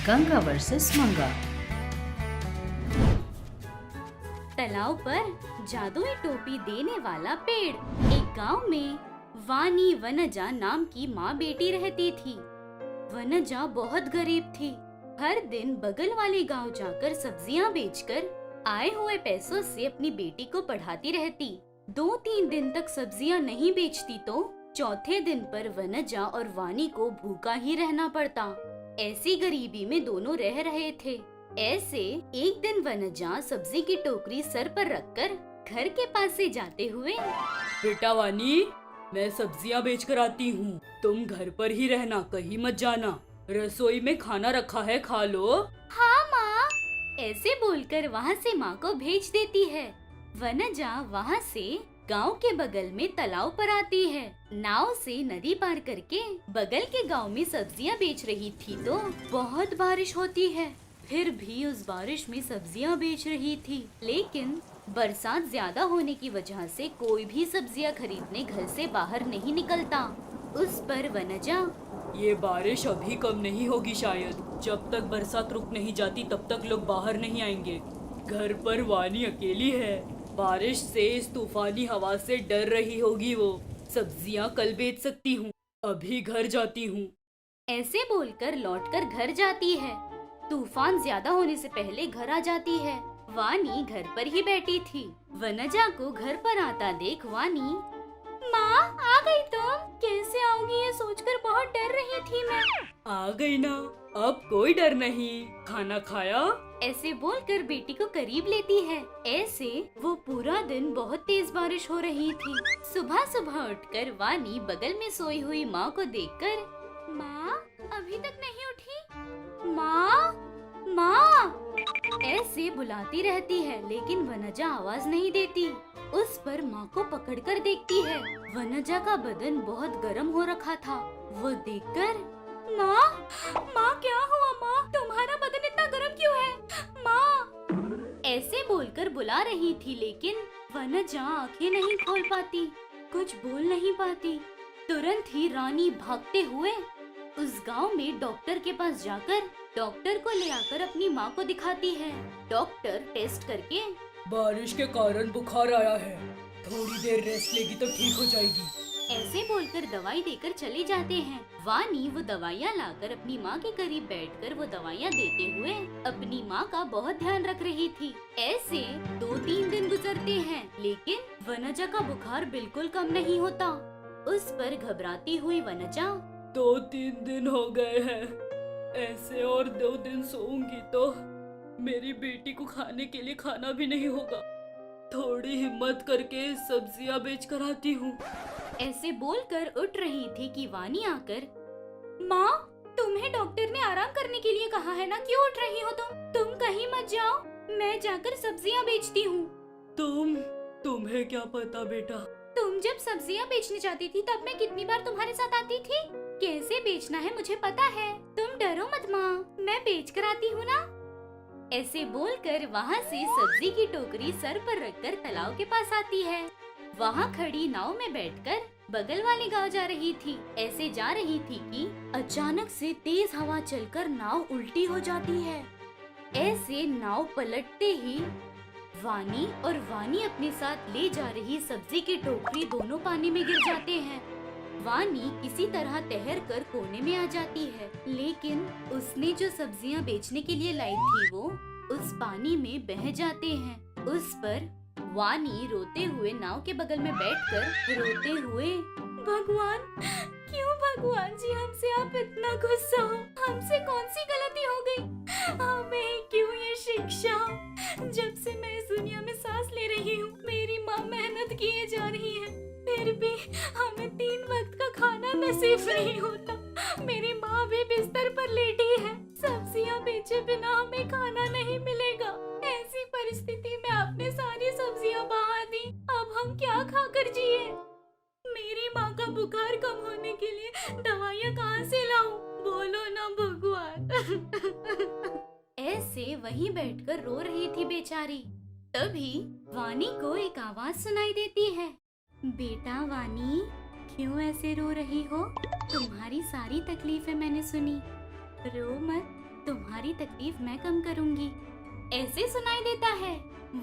Ganga versus मंगा। तालाब पर जादुई टोपी देने वाला पेड़। एक गांव में वानी वनजा नाम की माँ बेटी रहती थी। वनजा बहुत गरीब थी। हर दिन बगल वाले गांव जाकर सब्जियां बेचकर आए हुए पैसों से अपनी बेटी को पढ़ाती रहती। 2-3 दिन तक सब्जियां नहीं बेचती तो चौथे दिन पर वनजा और वानी को भूखा ही रहना पड़ता। ऐसी गरीबी में दोनों रह रहे थे। ऐसे एक दिन वनजा सब्जी की टोकरी सर पर रखकर घर के पास से जाते हुए, बेटा वानी, मैं सब्जियां बेचकर आती हूँ, तुम घर पर ही रहना, कहीं मत जाना। रसोई में खाना रखा है, खा लो। हाँ माँ, ऐसे बोलकर वहाँ से माँ को भेज देती है। वनजा वहाँ से गांव के बगल में तालाब पर आती है। नाव से नदी पार करके बगल के गांव में सब्जियां बेच रही थी तो बहुत बारिश होती है। फिर भी उस बारिश में सब्जियां बेच रही थी, लेकिन बरसात ज्यादा होने की वजह से कोई भी सब्जियां खरीदने घर से बाहर नहीं निकलता। उस पर वनजा, ये बारिश अभी कम नहीं होगी शायद। जब तक बरसात रुक नहीं जाती तब तक लोग बाहर नहीं आएंगे। घर पर वानी अकेली है। बारिश से, इस तूफानी हवा से डर रही होगी वो। सब्जियां कल बेच सकती हूँ, अभी घर जाती हूँ। ऐसे बोलकर लौटकर घर जाती है। तूफान ज्यादा होने से पहले घर आ जाती है। वानी घर पर ही बैठी थी। वनजा को घर पर आता देख वानी, माँ आ गई तुम? कैसे आओगी ये सोचकर बहुत डर रही थी मैं। आ गई ना, अब कोई डर नहीं। खाना खाया? ऐसे बोलकर बेटी को करीब लेती है। ऐसे वो पूरा दिन बहुत तेज बारिश हो रही थी। सुबह सुबह उठकर वानी बगल में सोई हुई माँ को देखकर, माँ अभी तक नहीं उठी? माँ माँ ऐसे बुलाती रहती है, लेकिन वनजा आवाज नहीं देती। उस पर माँ को पकड़कर देखती है। वनजा का बदन बहुत गर्म हो रखा था। वो देखकर, माँ क्या हुआ माँ? तुम्हारा बदन इतना गर्म क्यों है? माँ ऐसे बोलकर बुला रही थी, लेकिन वनजा आंखें नहीं खोल पाती, कुछ बोल नहीं पाती। तुरंत ही रानी भागते हुए उस गांव में डॉक्टर के पास जाकर डॉक्टर को ले आकर अपनी माँ को दिखाती है। डॉक्टर टेस्ट करके, बारिश के कारण बुखार आया है, थोड़ी देर रेस्ट लेगी तो ठीक हो जाएगी। ऐसे बोलकर दवाई देकर चले जाते हैं। वानी वो दवाइयाँ लाकर अपनी माँ के करीब बैठकर वो दवाइयाँ देते हुए अपनी माँ का बहुत ध्यान रख रही थी। ऐसे 2-3 दिन गुजरते हैं, लेकिन वनजा का बुखार बिल्कुल कम नहीं होता। उस पर घबराती हुई वनजा, 2-3 दिन हो गए हैं, ऐसे और 2 दिन सोऊंगी तो मेरी बेटी को खाने के लिए खाना भी नहीं होगा। थोड़ी हिम्मत करके सब्जियां बेच कर आती हूँ। ऐसे बोलकर उठ रही थी कि वानी आकर, माँ तुम्हें डॉक्टर ने आराम करने के लिए कहा है ना, क्यों उठ रही हो तुम कहीं मत जाओ, मैं जाकर सब्जियां बेचती हूँ। तुम्हें क्या पता बेटा? तुम जब सब्जियां बेचने जाती थी तब मैं कितनी बार तुम्हारे साथ आती थी। कैसे बेचना है मुझे पता है, तुम डरो मत माँ, मैं बेच कर आती हूँ ना। ऐसे बोलकर वहाँ से सब्जी की टोकरी सर पर रखकर तालाब के पास आती है। वहाँ खड़ी नाव में बैठकर बगल वाले गांव जा रही थी। ऐसे जा रही थी कि अचानक से तेज हवा चलकर नाव उल्टी हो जाती है। ऐसे नाव पलटते ही वानी अपने साथ ले जा रही सब्जी की टोकरी दोनों पानी में गिर जाते हैं। वानी किसी तरह तैर कर कोने में आ जाती है, लेकिन उसने जो सब्जियां बेचने के लिए लाई थी वो उस पानी में बह जाते हैं। उस पर वानी रोते हुए नाव के बगल में बैठकर रोते हुए, भगवान क्यों भगवान जी हमसे आप इतना गुस्सा हो? हमसे कौन सी गलती हो गई? हमें क्यों ये शिक्षा? जब से मैं इस दुनिया में सांस ले रही हूँ, मेरी माँ मेहनत किए जा रही है, फिर भी हमें 3 वक्त का खाना नसीब नहीं होता। मेरी माँ भी बिस्तर पर लेटी है, सब्जियाँ बेचे बिना हमें खाना नहीं मिलेगा। ऐसी परिस्थिति में आपने सारी सब्जियाँ बहा दी, अब हम क्या खाकर जिए? मेरी माँ का बुखार कम होने के लिए दवाइयाँ कहाँ से लाऊं? बोलो ना भगवान। ऐसे वहीं बैठकर रो रही थी बेचारी। तभी वानी को एक आवाज सुनाई देती है, बेटा वानी क्यों ऐसे रो रही हो? तुम्हारी सारी तकलीफें मैंने सुनी, रो मत, तुम्हारी सारी तकलीफ मैं कम करूंगी। ऐसे सुनाई देता है।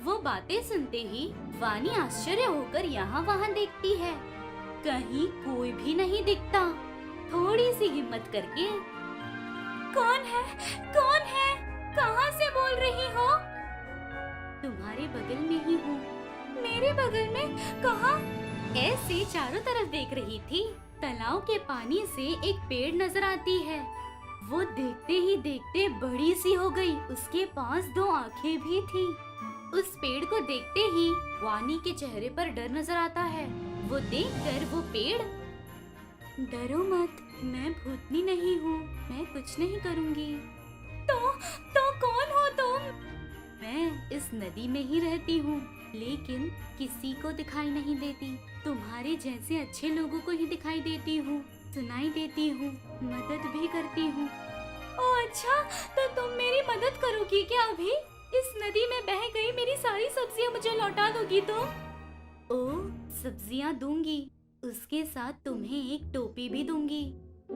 वो बातें सुनते ही वानी आश्चर्य होकर यहाँ वहाँ देखती है। कहीं कोई भी नहीं दिखता। थोड़ी सी हिम्मत करके, कौन है? कौन है? कहाँ से बोल रही हो? तुम्हारे बगल में ही हूँ। मेरे बगल में? कहाँ? ऐसे चारों तरफ देख रही थी। तालाब के पानी से एक पेड़ नजर आती है। वो देखते ही देखते बड़ी सी हो गई। उसके पास 2 आंखें भी थी। उस पेड़ को देखते ही वानी के चेहरे पर डर नजर आता है। वो देखकर वो पेड़, डरो मत, मैं भूतनी नहीं हूँ, मैं कुछ नहीं करूँगी। तो कौन हो तुम? मैं इस नदी में ही रहती हूँ, लेकिन किसी को दिखाई नहीं देती। तुम्हारे जैसे अच्छे लोगों को ही दिखाई देती हूँ, सुनाई देती हूँ, मदद भी करती हूँ। ओह अच्छा, तो तुम मेरी मदद करोगी क्या? अभी इस नदी में बह गई मेरी सारी सब्जियाँ मुझे लौटा दोगी तुम? ओह, सब्जियाँ दूंगी, उसके साथ तुम्हें एक टोपी भी दूंगी।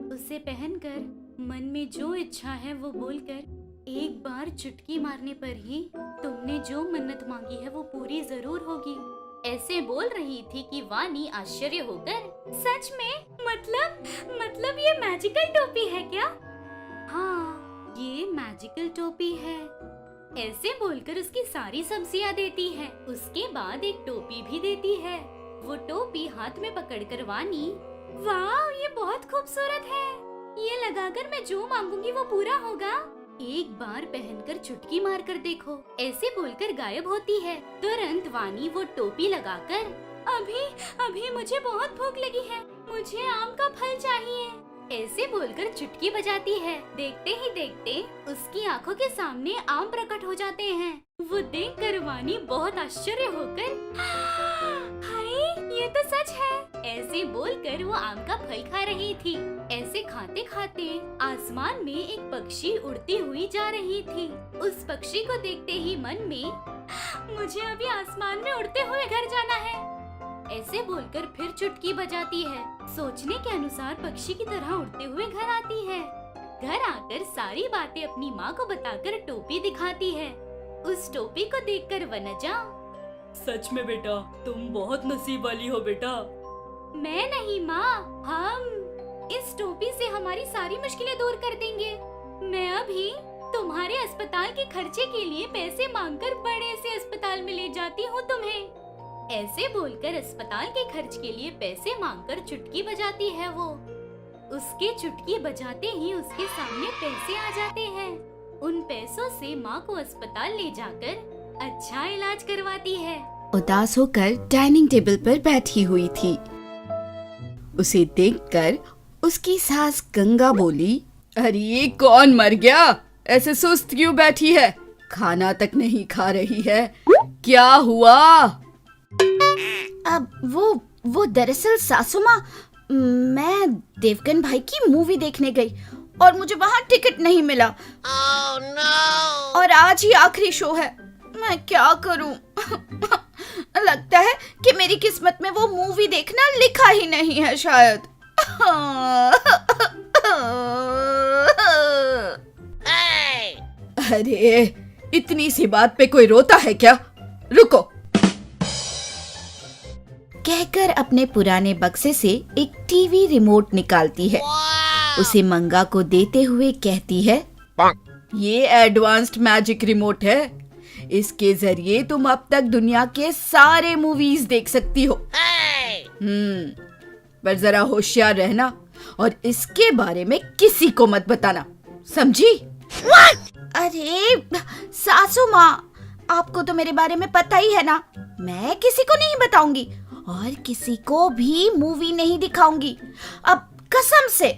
उसे पहनकर मन में जो इच्छा है वो बोलकर एक बार चुटकी मारने पर ही तुमने जो मन्नत मांगी है वो पूरी जरूर होगी। ऐसे बोल रही थी कि वानी आश्चर्य होकर, सच में? मतलब ये मैजिकल टोपी है क्या? हाँ, ये मैजिकल टोपी है। ऐसे बोलकर उसकी सारी सब्जियाँ देती है। उसके बाद एक टोपी भी देती है। वो टोपी हाथ में पकड़कर वानी, वाह, ये बहुत खूबसूरत है। ये लगाकर मैं जो मांगूंगी वो पूरा होगा। एक बार पहनकर चुटकी मारकर देखो, ऐसे बोलकर गायब होती है। तुरंत वानी वो टोपी लगाकर, अभी मुझे बहुत भूख लगी है, मुझे आम का फल चाहिए, ऐसे बोलकर चुटकी बजाती है। देखते ही देखते उसकी आंखों के सामने आम प्रकट हो जाते हैं। वो देखकर वानी बहुत आश्चर्य होकर, हाय, ये तो सच है, ऐसे बोलकर वो आम का फल खा रही थी। ऐसे खाते खाते आसमान में एक पक्षी उड़ती हुई जा रही थी। उस पक्षी को देखते ही मन में, मुझे अभी आसमान में उड़ते हुए घर जाना है, ऐसे बोलकर फिर चुटकी बजाती है। सोचने के अनुसार पक्षी की तरह उड़ते हुए घर आती है। घर आकर सारी बातें अपनी माँ को बताकर टोपी दिखाती है। उस टोपी को देखकर वनजा, सच में बेटा, तुम बहुत नसीब वाली हो बेटा। मैं नहीं माँ, हम इस टोपी से हमारी सारी मुश्किलें दूर कर देंगे। मैं अभी तुम्हारे अस्पताल के खर्चे के लिए पैसे मांगकर बड़े से अस्पताल में ले जाती हूँ तुम्हें। ऐसे बोलकर अस्पताल के खर्च के लिए पैसे मांगकर चुटकी बजाती है वो। उसके चुटकी बजाते ही उसके सामने पैसे आ जाते हैं। उन पैसों से माँ को अस्पताल ले जाकर अच्छा इलाज करवाती है। उदास होकर डाइनिंग टेबल पर बैठी हुई थी। उसे देखकर उसकी सास गंगा बोली, अरे ये कौन मर गया? ऐसे सुस्त क्यों बैठी है? खाना तक नहीं खा रही है, क्या हुआ? अब वो दरअसल सासू माँ, मैं देवगन भाई की मूवी देखने गई और मुझे वहाँ टिकट नहीं मिला। Oh, no! और आज ही आखिरी शो है, मैं क्या करूँ? लगता है कि मेरी किस्मत में वो मूवी देखना लिखा ही नहीं है शायद। अरे इतनी सी बात पे कोई रोता है क्या? रुको। कहकर अपने पुराने बक्से से एक टीवी रिमोट निकालती है। उसे मंगा को देते हुए कहती है, ये एडवांस्ड मैजिक रिमोट है, इसके जरिए तुम अब तक दुनिया के सारे मूवीज देख सकती हो। पर जरा होशियार रहना और इसके बारे में किसी को मत बताना, समझी? अरे सासू माँ, आपको तो मेरे बारे में पता ही है ना, मैं किसी को नहीं बताऊंगी और किसी को भी मूवी नहीं दिखाऊंगी, अब कसम से।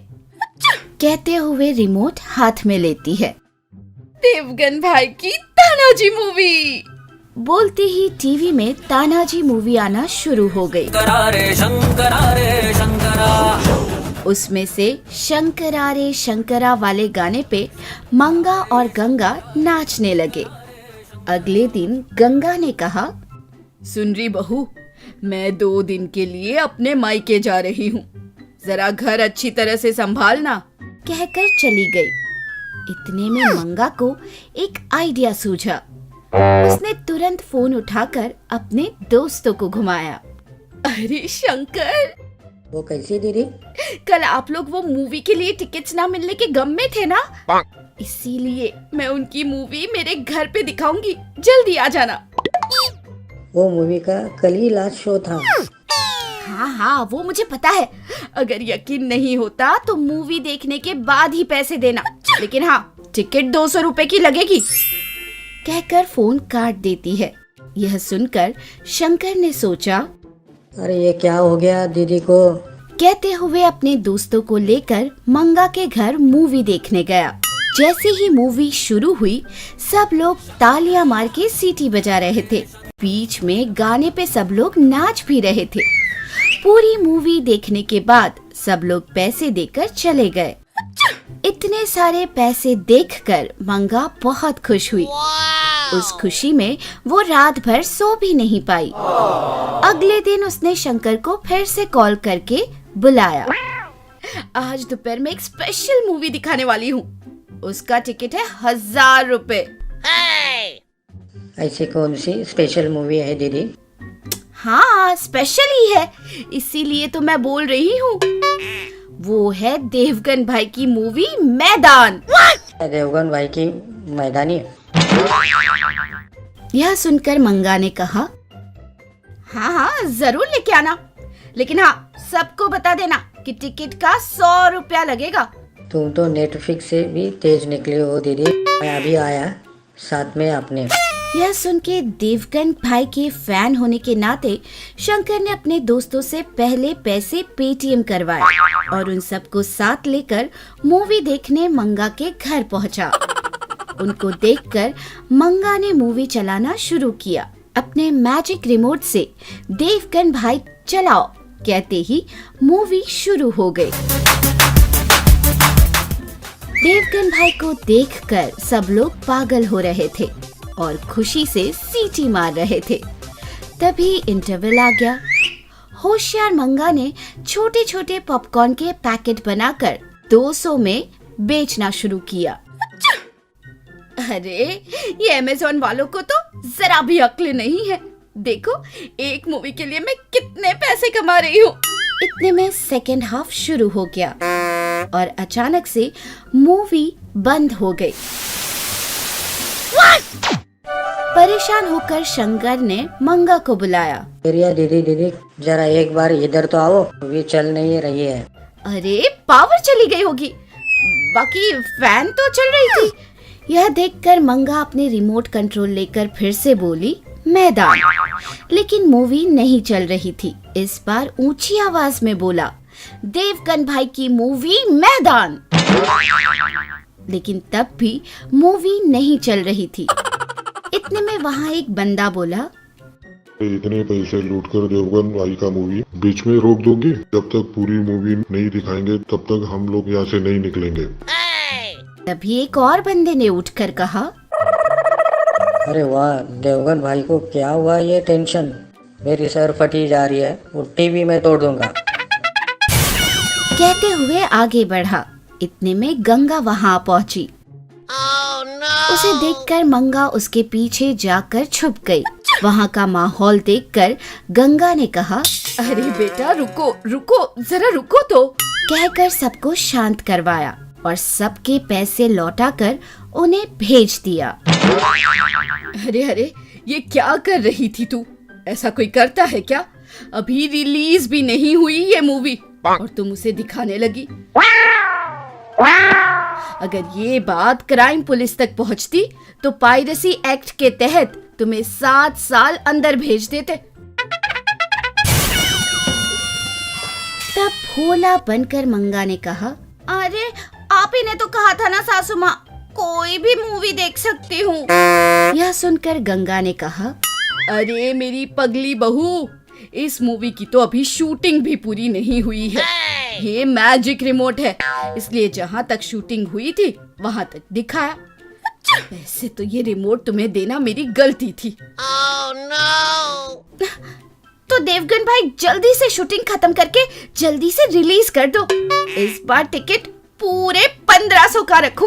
कहते हुए रिमोट हाथ में लेती है। देवगन भाई की तानाजी मूवी। बोलते ही टीवी में तानाजी मूवी आना शुरू हो गई। शंकरा रे शंकरा। उसमें से शंकरा रे शंकरा वाले गाने पे मंगा और गंगा नाचने लगे। अगले दिन गंगा ने कहा, सुन रही बहू, मैं 2 दिन के लिए अपने मायके जा रही हूँ, जरा घर अच्छी तरह से संभालना। कहकर चली गई। इतने में मंगा को एक आइडिया सूझा। उसने तुरंत फोन उठाकर अपने दोस्तों को घुमाया। अरे शंकर, वो कैसी दीदी? कल आप लोग वो मूवी के लिए टिकट्स ना मिलने के गम में थे ना, इसीलिए मैं उनकी मूवी मेरे घर पे दिखाऊंगी, जल्दी आ जाना। वो मूवी का कल ही लास्ट शो था। हाँ, वो मुझे पता है। अगर यकीन नहीं होता तो मूवी देखने के बाद ही पैसे देना, लेकिन हाँ, टिकट 200 रुपए की लगेगी, कहकर फोन काट देती है। यह सुनकर शंकर ने सोचा, अरे ये क्या हो गया दीदी को? कहते हुए अपने दोस्तों को लेकर मंगा के घर मूवी देखने गया। जैसे ही मूवी शुरू हुई, सब लोग तालियां मार के सीटी बजा रहे थे। बीच में गाने पे सब लोग नाच भी रहे थे। पूरी मूवी देखने के बाद सब लोग पैसे देकर चले गए। इतने सारे पैसे देखकर मंगा बहुत खुश हुई। उस खुशी में वो रात भर सो भी नहीं पाई। अगले दिन उसने शंकर को फिर से कॉल करके बुलाया। आज दोपहर में एक स्पेशल मूवी दिखाने वाली हूँ, उसका टिकट है 1000 रुपए। ऐसी कौन सी स्पेशल मूवी है दीदी? हाँ, स्पेशल ही है, इसीलिए तो मैं बोल रही हूँ। वो है देवगन भाई की मूवी मैदान। देवगन भाई की मैदानी? यह सुनकर मंगा ने कहा, हाँ, जरूर लेके आना, लेकिन हाँ, सबको बता देना कि टिकट का 100 रुपया लगेगा। तुम तो नेटफ्लिक्स से भी तेज निकली हो दीदी। मैं अभी आया साथ में अपने। यह सुन के देवगन भाई के फैन होने के नाते शंकर ने अपने दोस्तों से पहले पैसे पेटीएम करवाए और उन सबको साथ लेकर मूवी देखने मंगा के घर पहुंचा। उनको देखकर मंगा ने मूवी चलाना शुरू किया। अपने मैजिक रिमोट से देवगन भाई चलाओ कहते ही मूवी शुरू हो गई। देवगन भाई को देखकर सब लोग पागल हो रहे थे और खुशी से सीटी मार रहे थे। तभी इंटरवल आ गया। होशियार मंगा ने छोटे छोटे पॉपकॉर्न के पैकेट बनाकर 200 में बेचना शुरू किया। अरे, ये अमेज़न वालों को तो जरा भी अक्ल नहीं है। देखो, एक मूवी के लिए मैं कितने पैसे कमा रही हूँ। इतने में सेकेंड हाफ शुरू हो गया और अचानक से मूवी बंद हो गई। परेशान होकर शंकर ने मंगा को बुलाया। दीदी जरा एक बार इधर तो आओ, मूवी चल नहीं रही है। अरे, पावर चली गई होगी, बाकी फैन तो चल रही थी। यह देखकर मंगा अपने रिमोट कंट्रोल लेकर फिर से बोली, मैदान। लेकिन मूवी नहीं चल रही थी। इस बार ऊंची आवाज में बोला, देवगन भाई की मूवी मैदान। लेकिन तब भी मूवी नहीं चल रही थी। इतने में वहाँ एक बंदा बोला, इतने पैसे लूटकर देवगन भाई का मूवी बीच में रोक दोगी? जब तक पूरी मूवी नहीं दिखाएंगे तब तक हम लोग यहाँ से नहीं निकलेंगे। तभी एक और बंदे ने उठकर कहा, अरे वाह, देवगन भाई को क्या हुआ ये टेंशन? मेरी सर फटी जा रही है, वो टीवी में तोड़ दूंगा। कहते हुए आगे बढ़ा। इतने में गंगा वहाँ पहुँची। उसे देखकर मंगा उसके पीछे जाकर छुप गई। वहाँ का माहौल देखकर गंगा ने कहा, अरे बेटा, रुको, जरा रुको तो, कहकर सबको शांत करवाया और सबके पैसे लौटाकर उन्हें भेज दिया। अरे, ये क्या कर रही थी तू? ऐसा कोई करता है क्या? अभी रिलीज भी नहीं हुई ये मूवी और तुम उसे दिखाने लगी। अगर ये बात क्राइम पुलिस तक पहुंचती तो पायरेसी एक्ट के तहत तुम्हें 7 साल अंदर भेज देते। तब भोला बनकर मंगा ने कहा, अरे, आप ही ने तो कहा था ना सासू माँ, कोई भी मूवी देख सकती हूँ। यह सुनकर गंगा ने कहा, अरे मेरी पगली बहू, इस मूवी की तो अभी शूटिंग भी पूरी नहीं हुई है। ये मैजिक रिमोट है, इसलिए जहाँ तक शूटिंग हुई थी वहाँ तक दिखाया। वैसे तो ये रिमोट तुम्हें देना मेरी गलती थी। तो देवगन भाई जल्दी से शूटिंग खत्म करके जल्दी से रिलीज कर दो। इस बार टिकट पूरे 1500 का रखूं।